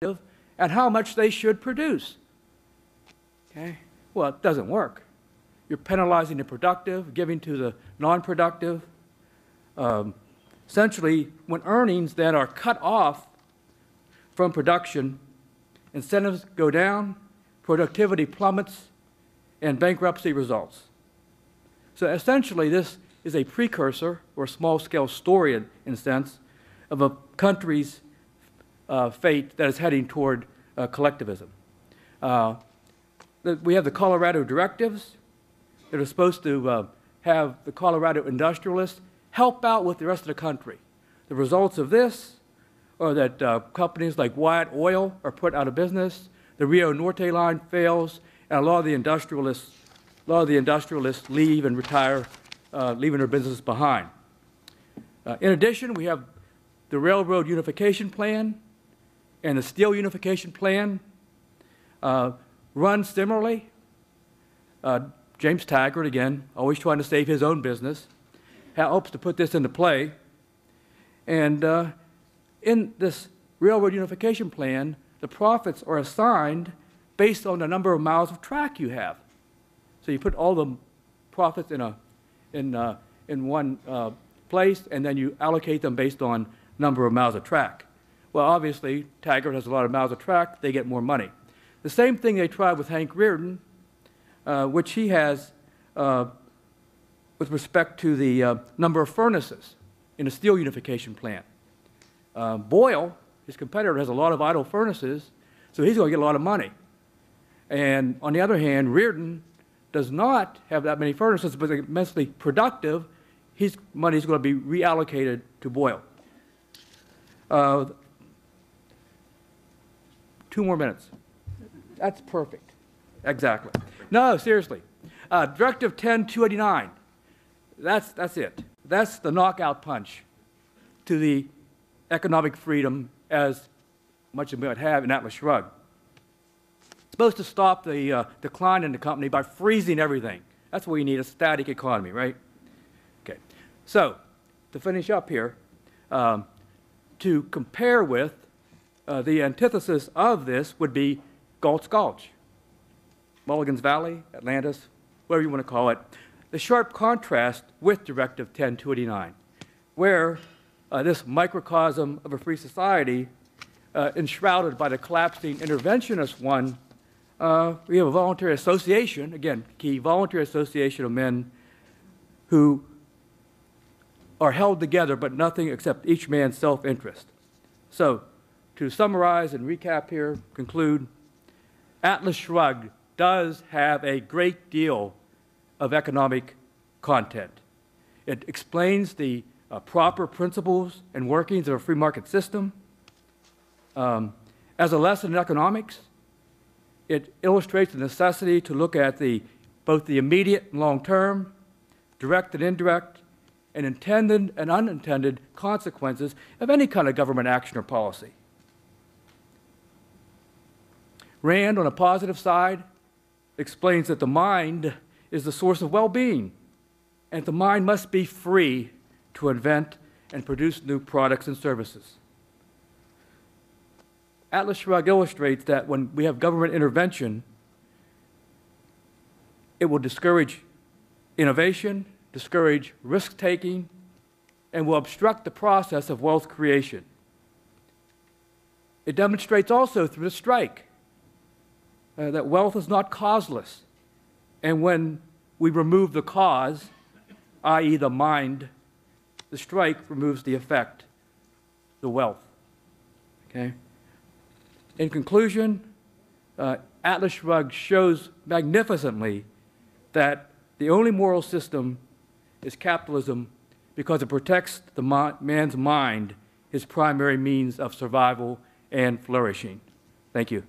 and how much they should produce. Okay? Well, it doesn't work. You're penalizing the productive, giving to the non-productive. Essentially, when earnings then are cut off from production, incentives go down, productivity plummets, and bankruptcy results. So essentially, this is a precursor or small-scale story, in a sense, of a country's fate that is heading toward collectivism. We have the Colorado directives that are supposed to have the Colorado industrialists help out with the rest of the country. The results of this are that companies like Wyatt Oil are put out of business, the Rio Norte line fails, and a lot of the industrialists leave and retire, leaving their business behind. In addition, we have the Railroad Unification Plan and the Steel Unification Plan run similarly. James Taggart, again, always trying to save his own business, helps to put this into play. And in this Railroad Unification Plan, the profits are assigned based on the number of miles of track you have. So you put all the profits in one place, and then you allocate them based on number of miles of track. Well, obviously, Taggart has a lot of miles of track, they get more money. The same thing they tried with Hank Rearden, which he has with respect to the number of furnaces in the Steel Unification Plan. Boyle, his competitor, has a lot of idle furnaces, so he's going to get a lot of money. And on the other hand, Rearden does not have that many furnaces, but they're immensely productive. His money is going to be reallocated to Boyle. 2 more minutes. That's perfect. Exactly. No, seriously. Directive 10-289. That's it. That's the knockout punch to the economic freedom as much as we might have in Atlas Shrugged. It's supposed to stop the decline in the company by freezing everything. That's what we need, a static economy, right? Okay. So, to finish up here, to compare with, the antithesis of this would be Galt's Gulch, Mulligan's Valley, Atlantis, whatever you want to call it. The sharp contrast with Directive 10-289, where this microcosm of a free society, enshrouded by the collapsing interventionist one, we have a voluntary association, again, key, voluntary association of men who are held together but nothing except each man's self-interest. So, to summarize and recap here, conclude, Atlas Shrugged does have a great deal of economic content. It explains the proper principles and workings of a free market system. As a lesson in economics, it illustrates the necessity to look at both the immediate and long-term, direct and indirect, and intended and unintended consequences of any kind of government action or policy. Rand, on a positive side, explains that the mind is the source of well-being, and the mind must be free to invent and produce new products and services. Atlas Shrugged illustrates that when we have government intervention, it will discourage innovation, discourage risk-taking, and will obstruct the process of wealth creation. It demonstrates also through the strike that wealth is not causeless, and when we remove the cause, i.e. the mind, the strike removes the effect, the wealth. Okay? In conclusion, Atlas Shrugged shows magnificently that the only moral system is capitalism because it protects the man's mind, his primary means of survival and flourishing. Thank you.